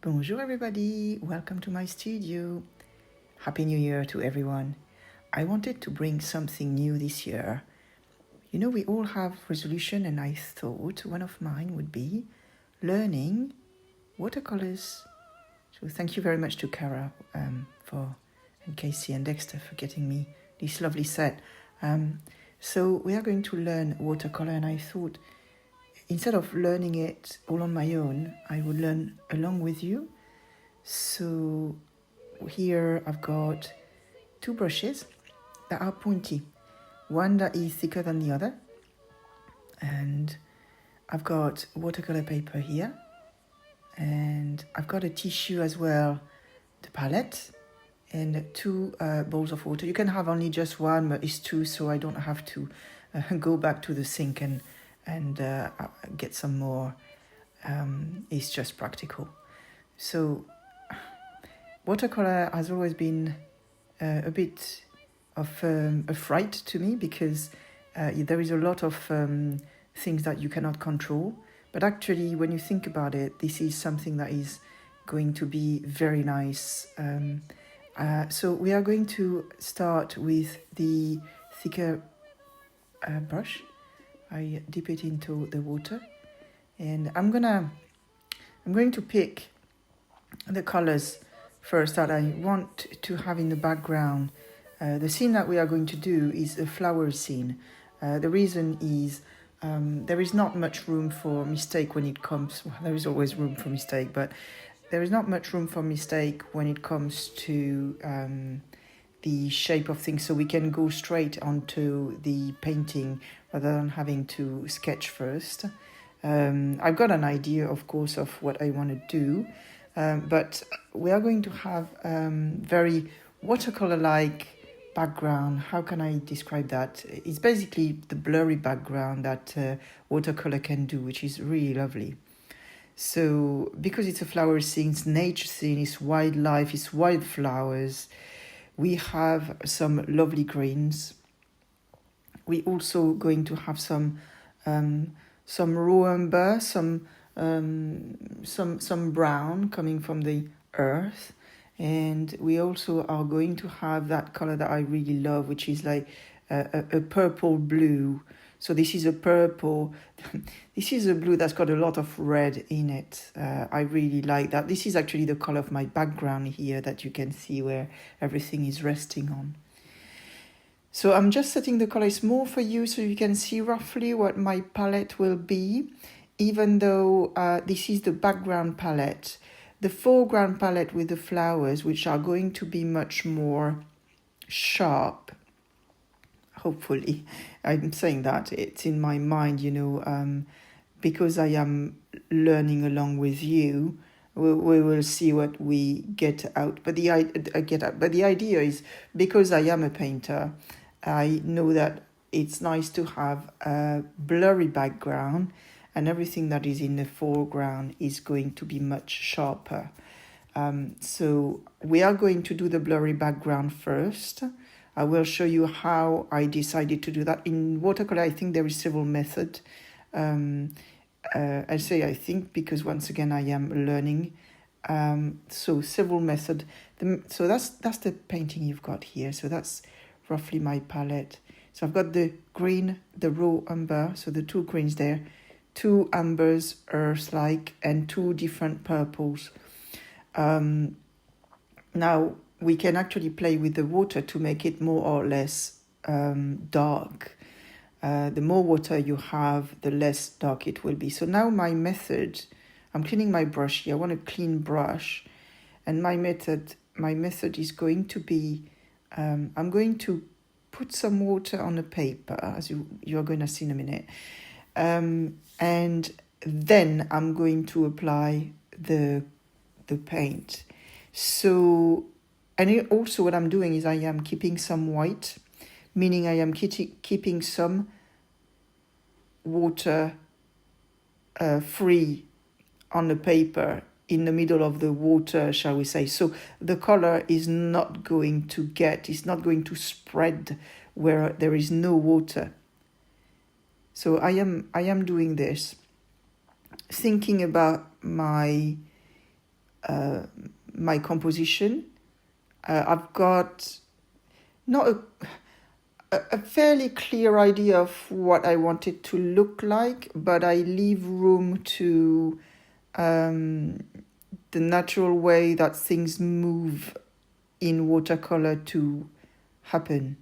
Bonjour everybody, welcome to my studio. Happy New Year to everyone. I wanted to bring something new this year. You know, we all have resolution, and I thought one of mine would be learning watercolors. So thank you very much to Kara and Casey and Dexter for getting me this lovely set. So we are going to learn watercolor, and I thought instead of learning it all on my own, I would learn along with you. So here I've got two brushes that are pointy, one that is thicker than the other, and I've got watercolor paper here, and I've got a tissue as well, the palette, and two bowls of water. You can have only just one, but it's two, so I don't have to go back to the sink and get some more. It's just practical. So watercolor has always been a bit of a fright to me because there is a lot of things that you cannot control. But actually, when you think about it, this is something that is going to be very nice. So we are going to start with the thicker brush. I dip it into the water, and I'm going to pick the colors first that I want to have in the background. The scene that we are going to do is a flower scene. The reason is there is not much room for mistake when it comes. Well, there is always room for mistake, but there is not much room for mistake when it comes to the shape of things. So we can go straight onto the painting rather than having to sketch first. I've got an idea, of course, of what I want to do, but we are going to have very watercolor-like background. How can I describe that? It's basically the blurry background that watercolor can do, which is really lovely. So because it's a flower scene, it's nature scene, it's wildlife, it's wildflowers, we have some lovely greens. We also going to have some raw umber, some brown coming from the earth, and we also are going to have that color that I really love, which is like a purple blue. So this is a purple. This is a blue that's got a lot of red in it. I really like that. This is actually the color of my background here that you can see where everything is resting on. So I'm just setting the color more for you so you can see roughly what my palette will be, even though this is the background palette. The foreground palette with the flowers, which are going to be much more sharp, hopefully. I'm saying that, it's in my mind, because I am learning along with you. We will see what we get out. But the idea is, because I am a painter, I know that it's nice to have a blurry background, and everything that is in the foreground is going to be much sharper. So we are going to do the blurry background first. I will show you how I decided to do that. In watercolor, I think there is several methods. I say I think because once again I am learning. So several methods. So that's the painting you've got here. So that's roughly my palette. So I've got the green, the raw umber, so the two greens there, two umbers, earth-like, and two different purples. Now we can actually play with the water to make it more or less dark. The more water you have, the less dark it will be. So now my method, I'm cleaning my brush here. I want a clean brush, and my method is going to be, I'm going to put some water on the paper, as you're going to see in a minute, and then I'm going to apply the paint. So, and also what I'm doing is I am keeping some white, meaning I am keeping some water free on the paper in the middle of the water, shall we say. So the color is not going to spread where there is no water. So I am doing this, thinking about my my composition. I've got not a fairly clear idea of what I want it to look like, but I leave room to the natural way that things move in watercolor to happen.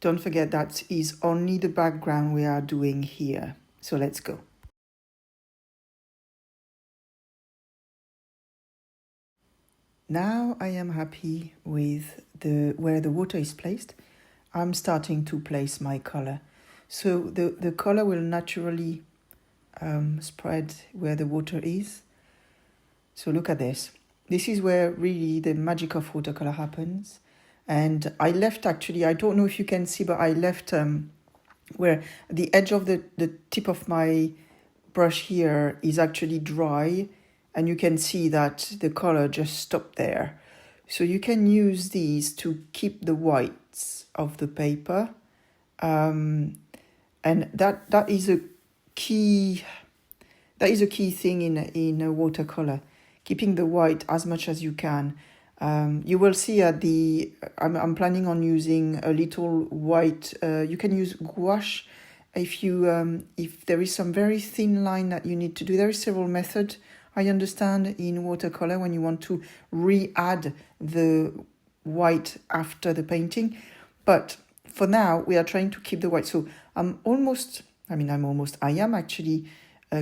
Don't forget that is only the background we are doing here. So let's go. Now I am happy with where the water is placed. I'm starting to place my color. So the color will naturally spread where the water is. So look at this. This is where really the magic of watercolor happens. And I left actually, I don't know if you can see, but I left where the edge of the tip of my brush here is actually dry. And you can see that the color just stopped there. So you can use these to keep the whites of the paper. And that is a key thing in a watercolor, keeping the white as much as you can. You will see at the I'm planning on using a little white. You can use gouache if there is some very thin line that you need to do. There is several methods, I understand, in watercolor when you want to re-add the white after the painting. But for now, we are trying to keep the white. So I am actually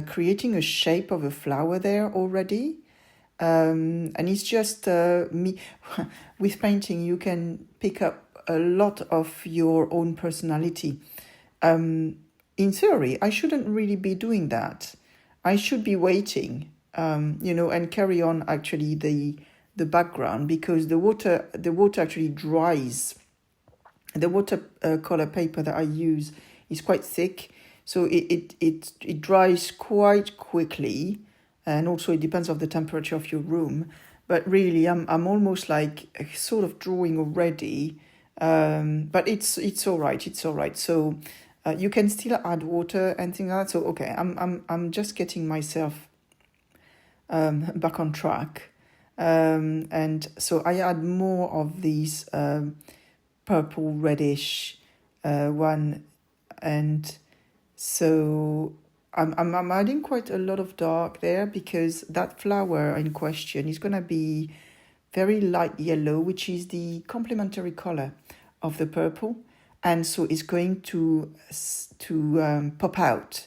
creating a shape of a flower there already. And it's just me. With painting, you can pick up a lot of your own personality. In theory, I shouldn't really be doing that. I should be waiting, and carry on actually the background, because the water actually dries. The watercolor paper that I use is quite thick, so it dries quite quickly, and also it depends on the temperature of your room. But really, I'm almost like sort of drawing already, but it's all right. It's all right. So you can still add water and things like that. So okay, I'm just getting myself back on track, and so I add more of these purple reddish one, and so I'm adding quite a lot of dark there, because that flower in question is going to be very light yellow, which is the complementary color of the purple, and so it's going to pop out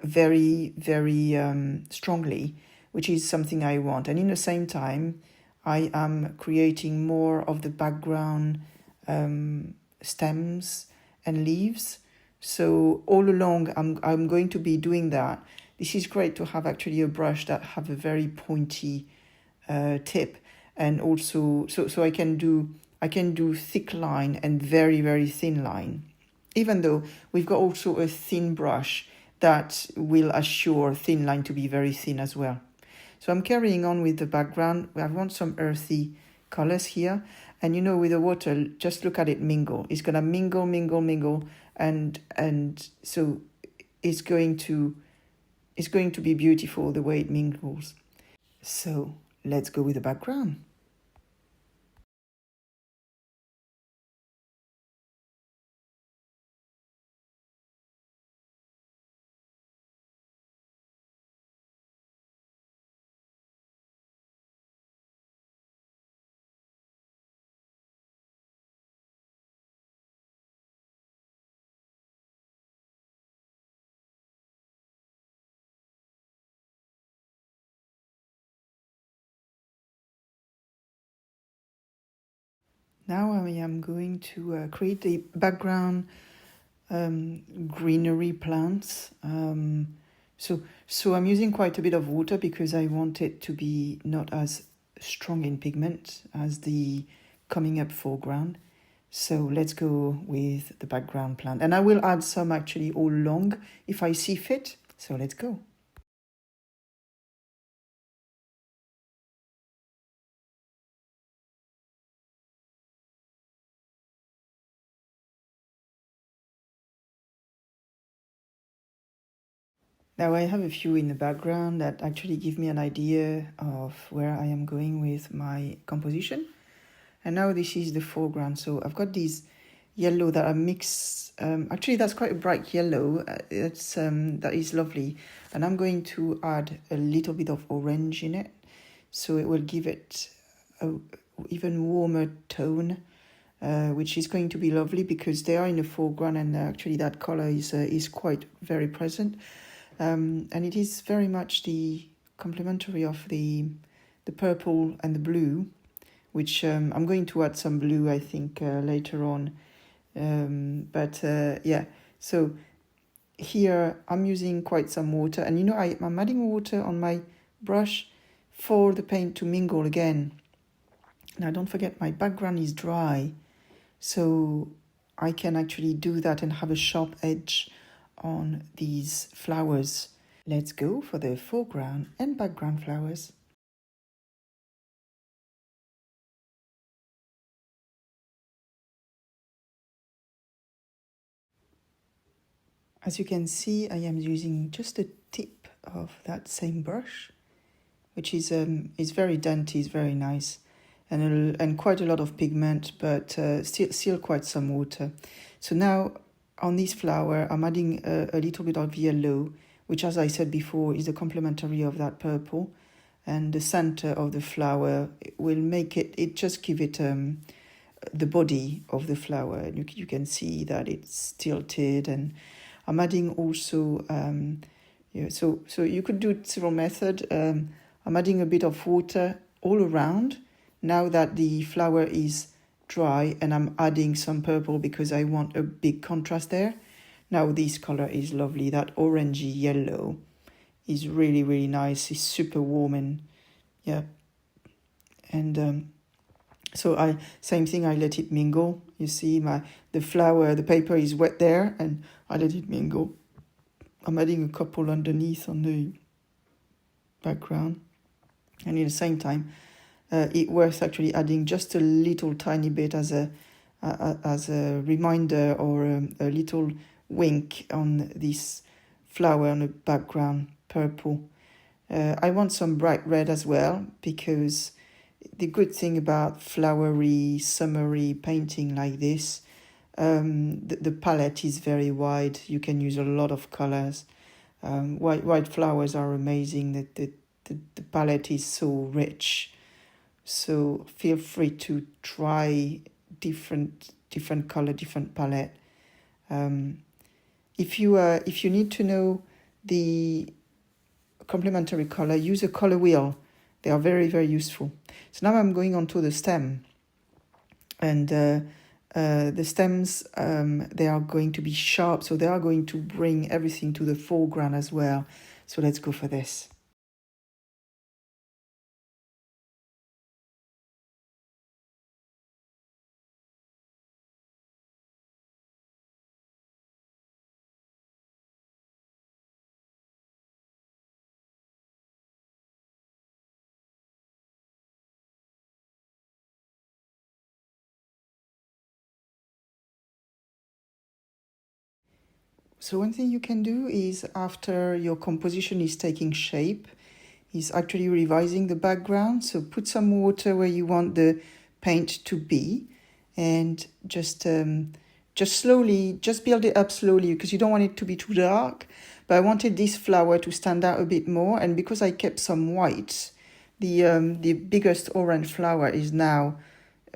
very, very strongly, which is something I want. And in the same time, I am creating more of the background stems and leaves. So all along, I'm going to be doing that. This is great to have actually a brush that have a very pointy tip, and also so I can do thick line and very, very thin line. Even though we've got also a thin brush that will assure thin line to be very thin as well. So I'm carrying on with the background. I want some earthy colors here. And with the water, just look at it mingle. It's going to mingle. And so it's going to be beautiful the way it mingles. So let's go with the background. Now I am going to create the background greenery plants. So I'm using quite a bit of water because I want it to be not as strong in pigment as the coming up foreground. So let's go with the background plant. And I will add some actually all along if I see fit. So let's go. Now I have a few in the background that actually give me an idea of where I am going with my composition. And now this is the foreground. So I've got these yellow that are mixed. Actually, that's quite a bright yellow. That is lovely. And I'm going to add a little bit of orange in it. So it will give it a even warmer tone, which is going to be lovely because they are in the foreground and actually that color is quite very present. And it is very much the complementary of the purple and the blue, which I'm going to add some blue, I think, later on. Yeah, so here I'm using quite some water. And you know, I'm adding water on my brush for the paint to mingle again. Now, don't forget, my background is dry, so I can actually do that and have a sharp edge on these flowers. Let's go for the foreground and background flowers. As you can see, I am using just the tip of that same brush, which is very dainty, is very nice, and quite a lot of pigment, but still quite some water. So now on this flower, I'm adding a little bit of yellow, which, as I said before, is the complementary of that purple, and the center of the flower will make it just give it the body of the flower. You can see that it's tilted, and I'm adding also so you could do several methods. I'm adding a bit of water all around now that the flower is dry, and I'm adding some purple because I want a big contrast there. Now this color is lovely. That orangey yellow is really, really nice. It's super warm, and yeah. And so same thing, I let it mingle. You see the paper is wet there, and I let it mingle. I'm adding a couple underneath on the background, and at the same time, it worth actually adding just a little tiny bit as a reminder, or a little wink on this flower on the background purple. I want some bright red as well, because the good thing about flowery, summery painting like this, the palette is very wide. You can use a lot of colors. White flowers are amazing. The palette is so rich. So feel free to try different color, different palette. If you need to know the complementary color, use a color wheel. They are very, very useful. So now I'm going on to the stem. And the stems, they are going to be sharp, so they are going to bring everything to the foreground as well. So let's go for this. So one thing you can do is, after your composition is taking shape, is actually revising the background. So put some water where you want the paint to be, and just slowly, just build it up slowly, because you don't want it to be too dark. But I wanted this flower to stand out a bit more, and because I kept some white, the biggest orange flower is now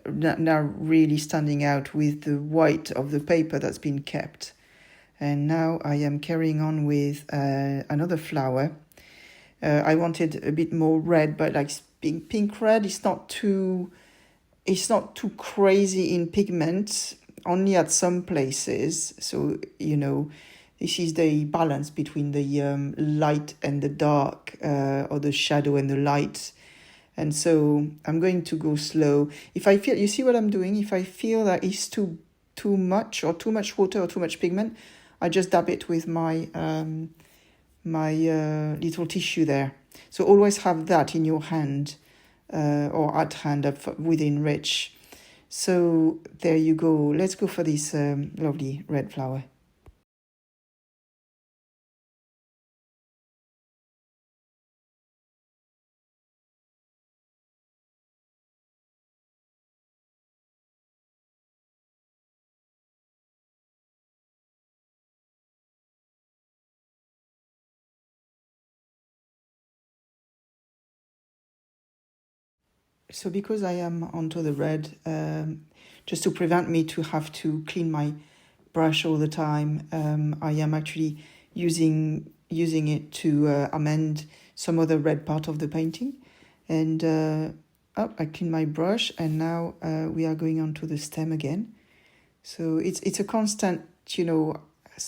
really standing out with the white of the paper that's been kept. And now I am carrying on with another flower. I wanted a bit more red, but like pink red. It's not too crazy in pigment, only at some places. So, this is the balance between the light and the dark, or the shadow and the light. And so I'm going to go slow. If I feel, you see what I'm doing? If I feel that it's too much, or too much water, or too much pigment, I just dab it with my little tissue there. So always have that in your hand, or at hand, within reach. So there you go. Let's go for this lovely red flower. So because I am onto the red, just to prevent me to have to clean my brush all the time, I am actually using it to amend some other red part of the painting. And I clean my brush, and now we are going on to the stem again. So it's a constant,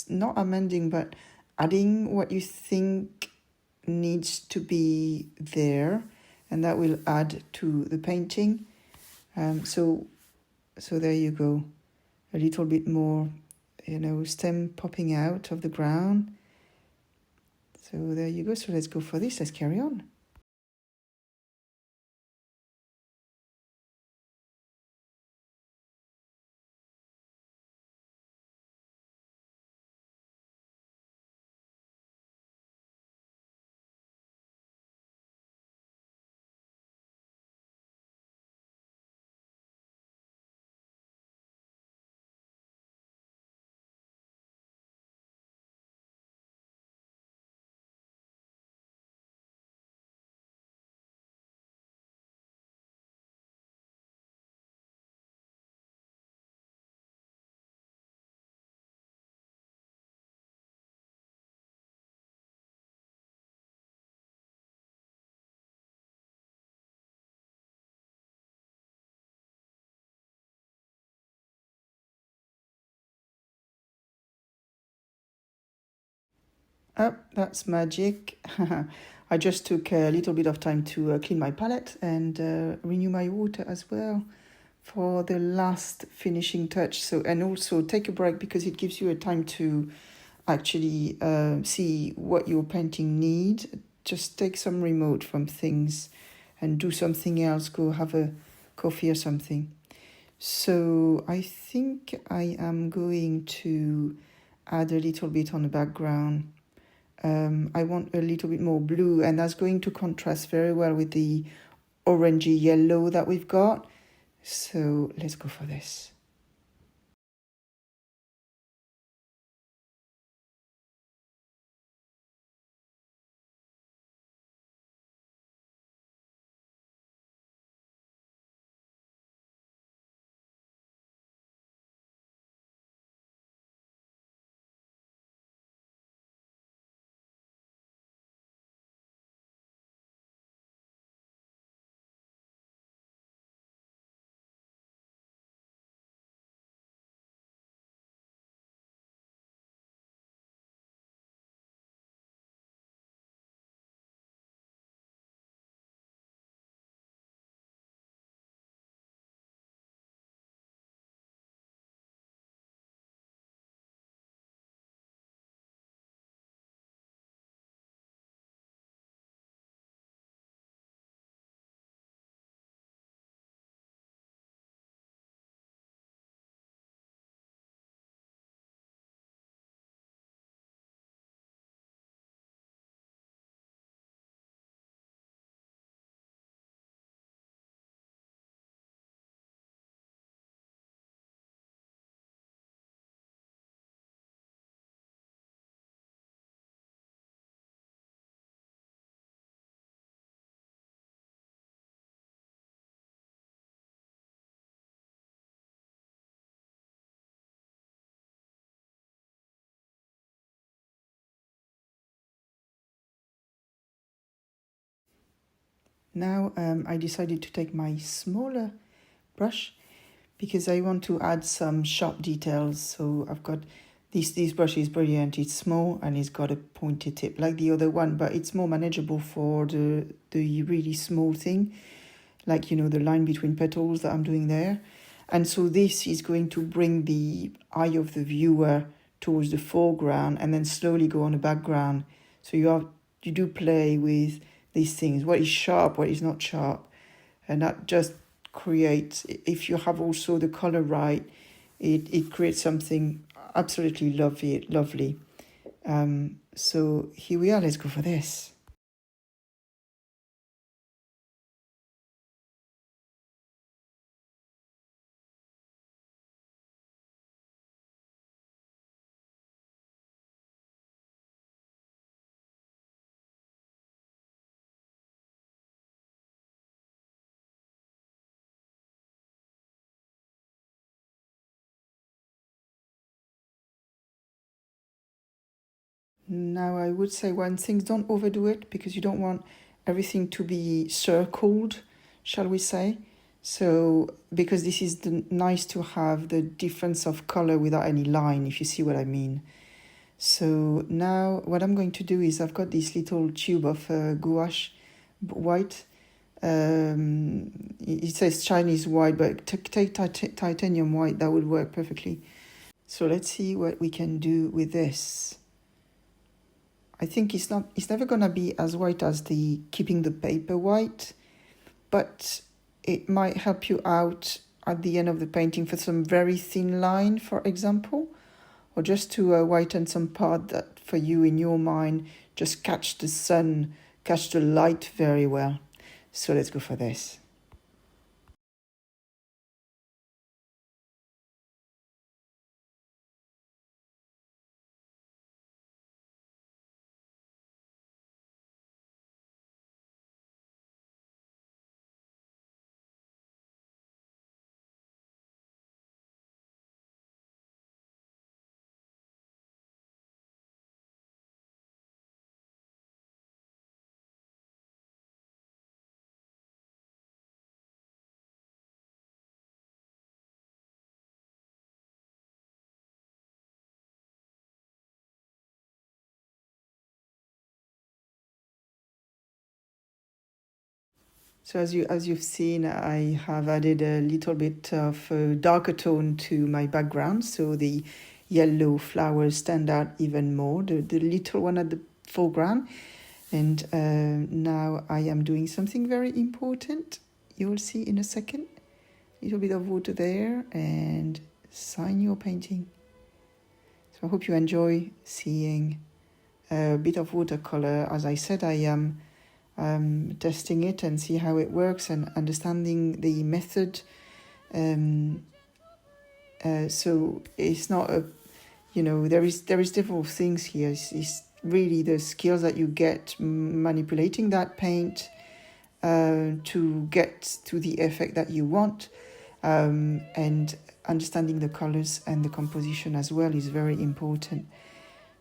not amending, but adding what you think needs to be there, and that will add to the painting. So there you go, a little bit more, stem popping out of the ground. So there you go. So let's go for this. Let's carry on. Oh, that's magic. I just took a little bit of time to clean my palette and renew my water as well for the last finishing touch. So, and also take a break because it gives you a time to actually see what your painting needs. Just take some remote from things and do something else. Go have a coffee or something. So I think I am going to add a little bit on the background. I want a little bit more blue, and that's going to contrast very well with the orangey yellow that we've got. So let's go for this. Now I decided to take my smaller brush because I want to add some sharp details. So I've got this brush is brilliant. It's small and it's got a pointed tip like the other one, but it's more manageable for the really small thing, like the line between petals that I'm doing there. And so this is going to bring the eye of the viewer towards the foreground and then slowly go on the background. So you do play with these things, what is sharp, what is not sharp, and that just creates, if you have also the color right, it creates something absolutely lovely. So here we are, let's go for this. Now I would say one thing, don't overdo it because you don't want everything to be circled, shall we say. So, because this is nice to have the difference of color without any line, if you see what I mean. So now what I'm going to do is I've got this little tube of gouache white. It says Chinese white, but take titanium white, that would work perfectly. So let's see what we can do with this. I think it's never gonna be as white as the keeping the paper white, but it might help you out at the end of the painting for some very thin line, for example, or just to whiten some part that for you in your mind just catch the sun, catch the light very well. So let's go for this. So as you've seen, I have added a little bit of darker tone to my background, so the yellow flowers stand out even more, the little one at the foreground. And now I am doing something very important. You will see in a second. A little bit of water there and sign your painting. So I hope you enjoy seeing a bit of watercolor. As I said, I am testing it and see how it works and understanding the method. So it's not a, there is different things here. It's really the skills that you get manipulating that paint to get to the effect that you want, and understanding the colors and the composition as well is very important.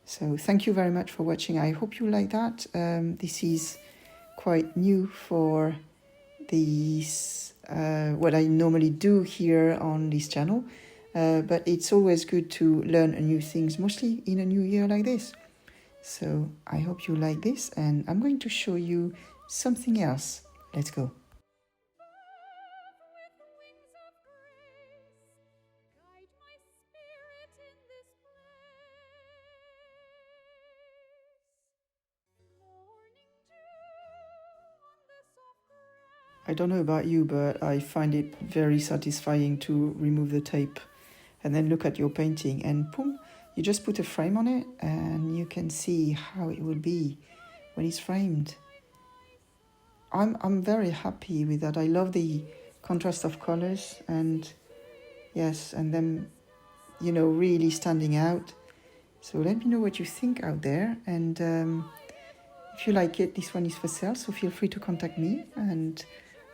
So thank you very much for watching. I hope you like that. This is quite new for these what I normally do here on this channel, but it's always good to learn new things, mostly in a new year like this. So I hope you like this, and I'm going to show you something else. Let's go. I don't know about you, but I find it very satisfying to remove the tape and then look at your painting and boom, you just put a frame on it and you can see how it will be when it's framed. I'm very happy with that. I love the contrast of colors and yes, and then, really standing out. So let me know what you think out there, and if you like it, this one is for sale, so feel free to contact me, and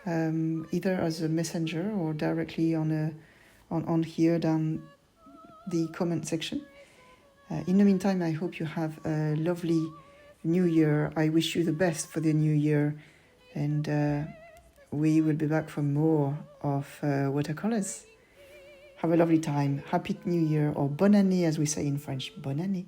either as a messenger or directly on here down the comment section. In the meantime, I hope you have a lovely new year. I wish you the best for the new year, and we will be back for more of watercolors. Have a lovely time. Happy New Year, or bonne année as we say in French. Bonne année.